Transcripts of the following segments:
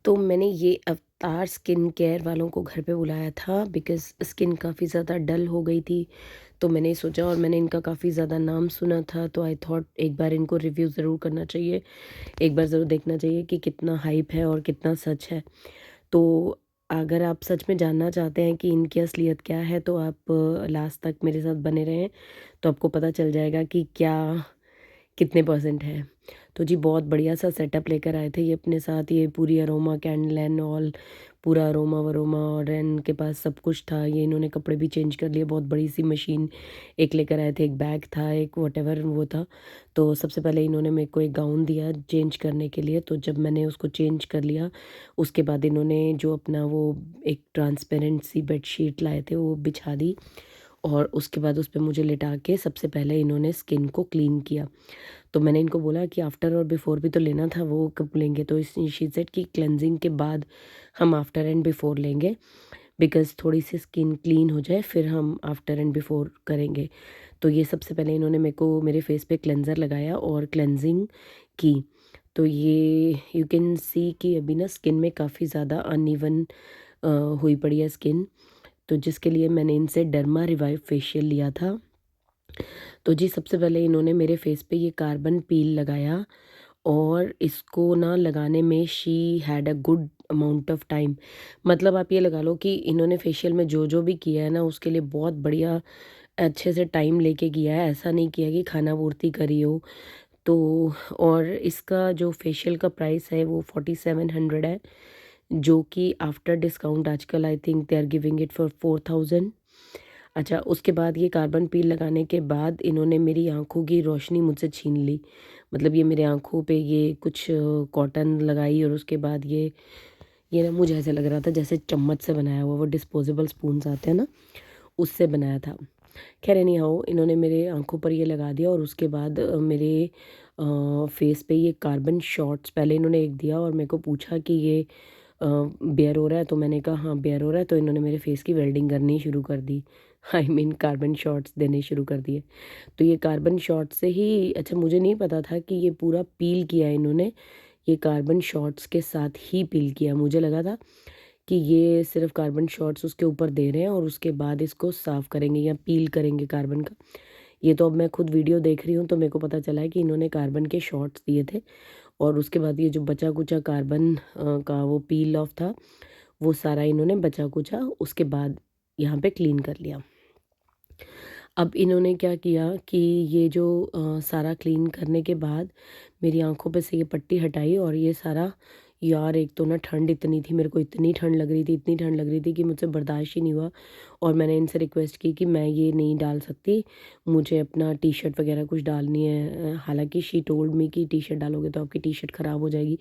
तो मैंने ये अवतार स्किन केयर वालों को घर पे बुलाया था बिकॉज़ स्किन काफ़ी ज़्यादा डल हो गई थी। तो मैंने सोचा और मैंने इनका काफ़ी ज़्यादा नाम सुना था, तो आई थॉट एक बार इनको रिव्यू ज़रूर करना चाहिए। एक बार ज़रूर देखना चाहिए कि कितना हाइप है और कितना सच है। तो अगर आप सच में जानना चाहते हैं कि इनकी असलियत क्या है, तो आप लास्ट तक मेरे साथ बने रहें, तो आपको पता चल जाएगा कि क्या कितने परसेंट है। तो जी बहुत बढ़िया सा सेटअप लेकर आए थे ये अपने साथ, ये पूरी अरोमा कैंडल एंड ऑल, पूरा अरोमा-वरोमा और इनके पास सब कुछ था। ये इन्होंने कपड़े भी चेंज कर लिए, बहुत बड़ी-सी मशीन एक लेकर आए थे, एक बैग था, एक व्हाटएवर वो था। तो सबसे पहले इन्होंने मेरे को एक गाउन दिया चेंज करने के लिए, तो जब मैंने उसको चेंज कर लिया, उसके बाद इन्होंने जो अपना वो एक ट्रांसपेरेंट सी बेडशीट लाए थे, वो बिछा दी और उसके बाद उस पे मुझे लिटा के सबसे पहले इन्होंने स्किन को क्लीन किया। तो मैंने इनको बोला कि आफ्टर और बिफ़ोर भी तो लेना था, वो कब लेंगे? तो इस शी सेड कि क्लेंजिंग के बाद हम आफ्टर एंड बिफ़ोर लेंगे, बिकॉज़ थोड़ी-सी स्किन क्लीन हो जाए, फिर हम आफ्टर एंड बिफ़ोर करेंगे। तो ये सबसे पहले इन्होंने मेरे को मेरे फेस पे क्लेंज़र लगाया और क्लेंजिंग की। तो ये यू कैन सी कि अभी ना स्किन में काफ़ी ज़्यादा अनइवन हुई पड़ी है स्किन, तो जिसके लिए मैंने इनसे डर्मा रिवाइव फेशियल लिया था। तो जी सबसे पहले इन्होंने मेरे फेस पे ये कार्बन पील लगाया और इसको ना लगाने में she had a good amount of time. मतलब आप ये लगा लो कि इन्होंने फेशियल में जो-जो भी किया है ना उसके लिए बहुत बढ़िया अच्छे से टाइम लेके किया है। ऐसा नहीं किया कि खाना-पूर्ति करी हो। तो और इसका जो फेशियल का प्राइस है वो 4700 है, जो कि आफ्टर डिस्काउंट आजकल I think they are giving it for 4000। अच्छा, उसके बाद ये कार्बन पील लगाने के बाद इन्होंने मेरी आँखों की रोशनी मुझसे छीन ली। मतलब ये मेरे आँखों पे ये कुछ कॉटन लगाई और उसके बाद ये ना मुझे ऐसा लग रहा था जैसे चम्मच से बनाया हुआ, वो डिस्पोजेबल स्पून्स आते हैं ना, उससे बनाया था। ख़ैर एनी हाउ इन्होंने मेरे आँखों पर ये लगा दिया और उसके बाद मेरे फेस पे ये कार्बन शॉट्स पहले इन्होंने एक दिया और मेरे को पूछा कि ये बेयर हो रहा है? तो मैंने कहा हाँ, बेयर हो रहा है, तो इन्होंने मेरे फेस की वेल्डिंग करनी शुरू कर दी। आई मीन कार्बन शॉट्स देने शुरू कर दिए। तो ये कार्बन शॉट्स से ही अच्छा मुझे नहीं पता था कि ये पूरा पील किया इन्होंने, ये कार्बन शॉट्स के साथ ही पील किया। मुझे लगा था कि ये सिर्फ़ कार्बन शॉट्स उसके ऊपर दे रहे हैं और उसके बाद इसको साफ़ करेंगे या पील करेंगे कार्बन का। ये तो अब मैं खुद वीडियो देख रही हूँ तो मेरे को पता चला है कि इन्होंने कार्बन के शॉट्स दिए थे और उसके बाद ये जो बचा-कुचा कार्बन का वो पील ऑफ था, वो सारा इन्होंने बचा-कुचा उसके बाद यहाँ पे क्लीन कर लिया। अब इन्होंने क्या किया कि ये जो सारा क्लीन करने के बाद मेरी आँखों पे से ये पट्टी हटाई और ये सारा यार एक तो ना ठंड इतनी थी, मेरे को इतनी ठंड लग रही थी, इतनी ठंड लग रही थी कि मुझसे बर्दाश्त ही नहीं हुआ और मैंने इनसे रिक्वेस्ट की कि मैं ये नहीं डाल सकती, मुझे अपना टी-शर्ट वगैरह कुछ डालनी है। हालाँकि शी टोल्ड मी कि टी-शर्ट डालोगे तो आपकी टी-शर्ट ख़राब हो जाएगी।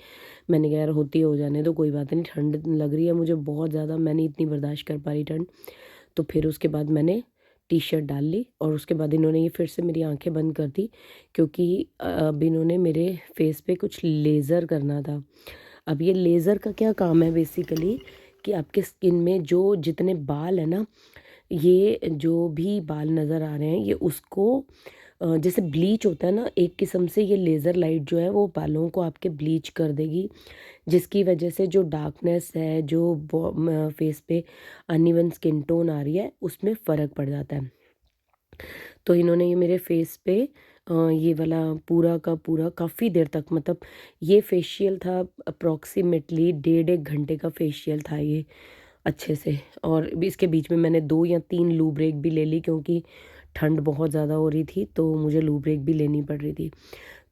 मैंने कहा यार होती है हो जाने दो, कोई बात नहीं, ठंड लग रही है मुझे बहुत ज़्यादा, मैं नहीं इतनी बर्दाश्त कर पा रही ठंड। तो फिर उसके बाद मैंने टी-शर्ट डाल ली और उसके बाद इन्होंने ये फिर से मेरी आँखें बंद कर दी क्योंकि अब इन्होंने मेरे फेस पे कुछ लेज़र करना था। अब ये लेज़र का क्या काम है बेसिकली कि आपके स्किन में जो जितने बाल हैं ना, ये जो भी बाल नज़र आ रहे हैं ये उसको जैसे ब्लीच होता है ना, एक किस्म से ये लेज़र लाइट जो है वो बालों को आपके ब्लीच कर देगी, जिसकी वजह से जो डार्कनेस है, जो फेस पे अनइवन स्किन टोन आ रही है, उसमें फ़र्क पड़ जाता है। तो इन्होंने ये मेरे फेस पे ये वाला पूरा का पूरा काफ़ी देर तक मतलब ये फेशियल था अप्रॉक्सिमेटली डेढ़ 1 घंटे का फेशियल था ये अच्छे से और इसके बीच में मैंने 2 या 3 लू ब्रेक भी ले ली क्योंकि ठंड बहुत ज़्यादा हो रही थी, तो मुझे लू ब्रेक भी लेनी पड़ रही थी।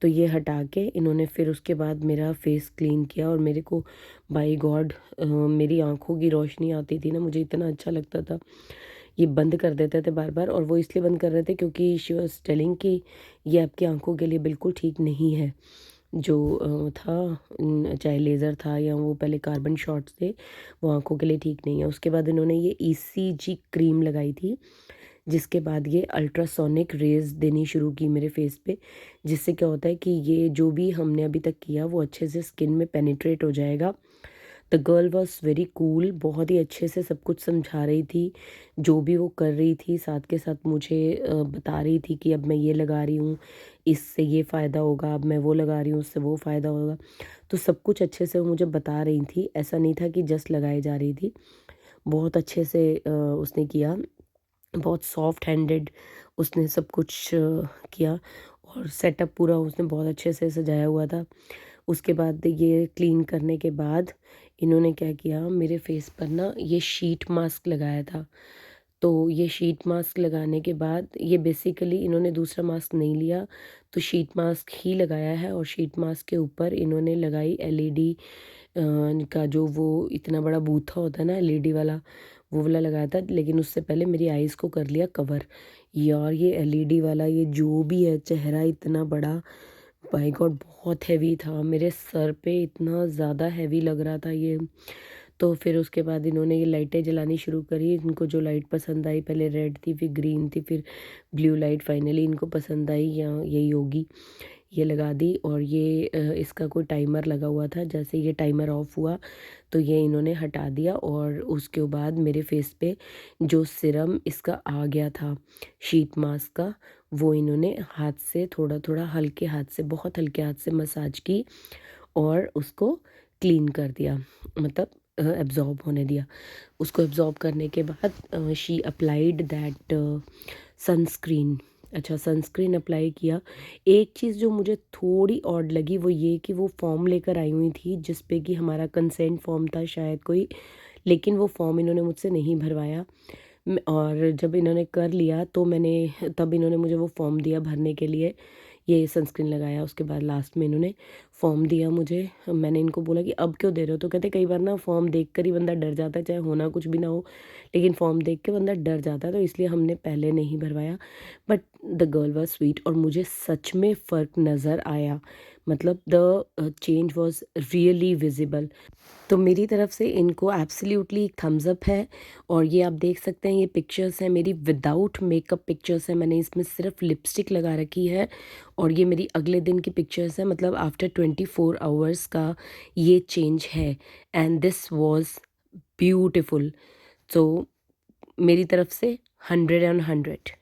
तो ये हटा के इन्होंने फिर उसके बाद मेरा फेस क्लीन किया और मेरे को बाय गॉड मेरी आँखों की रोशनी आती थी ना, मुझे इतना अच्छा लगता था। ये बंद कर देते थे बार-बार और वो इसलिए बंद कर रहे थे क्योंकि शी वाज़ टेलिंग कि ये आपकी आँखों के लिए बिल्कुल ठीक नहीं है। जो था चाहे लेज़र था या वो पहले कार्बन शॉट्स थे, वो आँखों के लिए ठीक नहीं है। उसके बाद इन्होंने ये ईसीजी क्रीम लगाई थी, जिसके बाद ये अल्ट्रासोनिक रेज़ देनी शुरू की मेरे फेस पे, जिससे क्या होता है कि ये जो भी हमने अभी तक किया वो अच्छे से स्किन में पेनिट्रेट हो जाएगा, the girl was very cool, बहुत ही अच्छे से सब कुछ समझा रही थी, जो भी वो कर रही थी साथ के साथ मुझे बता रही थी कि अब मैं ये लगा रही हूँ, इससे ये फ़ायदा होगा, अब मैं वो लगा रही हूँ, उससे वो फ़ायदा होगा। तो सब कुछ अच्छे से वो मुझे बता रही थी, ऐसा नहीं था कि जस्ट लगाई जा रही थी। बहुत अच्छे से उसने किया, बहुत सॉफ्ट हैंडेड उसने सब कुछ किया और सेटअप पूरा उसने बहुत अच्छे से सजाया हुआ था। उसके बाद ये क्लीन करने के बाद इन्होंने क्या किया, मेरे फेस पर ना ये शीट मास्क लगाया था। तो ये शीट मास्क लगाने के बाद ये बेसिकली इन्होंने दूसरा मास्क नहीं लिया, तो शीट मास्क ही लगाया है और शीट मास्क के ऊपर इन्होंने लगाई एलईडी का जो वो इतना बड़ा बूथा होता है ना एलईडी वाला, वो वाला लगाया था। लेकिन उससे पहले मेरी आईज़ को कर लिया कवर। यार ये एलईडी वाला ये जो भी है चेहरा इतना बड़ा, माय गॉड बहुत हेवी था, मेरे सर पे इतना ज़्यादा हेवी लग रहा था ये। तो फिर उसके बाद इन्होंने ये लाइटें जलानी शुरू करी, इनको जो लाइट पसंद आई, पहले रेड थी, फिर ग्रीन थी, फिर ब्लू लाइट फाइनली इनको पसंद आई, या यही होगी, ये लगा दी। और ये इसका कोई टाइमर लगा हुआ था, जैसे ये टाइमर ऑफ हुआ तो ये इन्होंने हटा दिया और उसके बाद मेरे फेस पे जो सिरम इसका आ गया था शीट मास्क का, वो इन्होंने हाथ से थोड़ा थोड़ा हल्के हाथ से, बहुत हल्के हाथ से मसाज की और उसको क्लीन कर दिया, मतलब एब्ज़ॉर्ब होने दिया। उसको एब्ज़ॉर्ब करने के बाद शी अप्लाइड दैट सनस्क्रीन। अच्छा, सनस्क्रीन अप्लाई किया। एक चीज़ जो मुझे थोड़ी ऑड लगी वो ये कि वो फॉर्म लेकर आई हुई थी जिस पे कि हमारा कंसेंट फॉर्म था शायद कोई, लेकिन वो फॉर्म इन्होंने मुझसे नहीं भरवाया। और जब इन्होंने कर लिया तो मैंने, तब इन्होंने मुझे वो फॉर्म दिया भरने के लिए, ये सनस्क्रीन लगाया, उसके बाद लास्ट में इन्होंने फॉर्म दिया मुझे। मैंने इनको बोला कि अब क्यों दे रहे हो? तो कहते कई बार ना फॉर्म देखकर ही बंदा डर जाता है, चाहे होना कुछ भी ना हो, लेकिन फॉर्म देख के बंदा डर जाता है, तो इसलिए हमने पहले नहीं भरवाया। But the girl was sweet और मुझे सच में फ़र्क नज़र आया, मतलब the change was really visible. तो मेरी तरफ से इनको एब्सोल्यूटली एक थम्स अप है। और ये आप देख सकते हैं, ये पिक्चर्स हैं मेरी विदाउट मेकअप पिक्चर्स हैं, मैंने इसमें सिर्फ लिपस्टिक लगा रखी है। और ये मेरी अगले दिन की पिक्चर्स हैं, मतलब आफ्टर 24 आवर्स का ये चेंज है एंड दिस वाज ब्यूटीफुल। सो मेरी तरफ से 100 ऑन 100।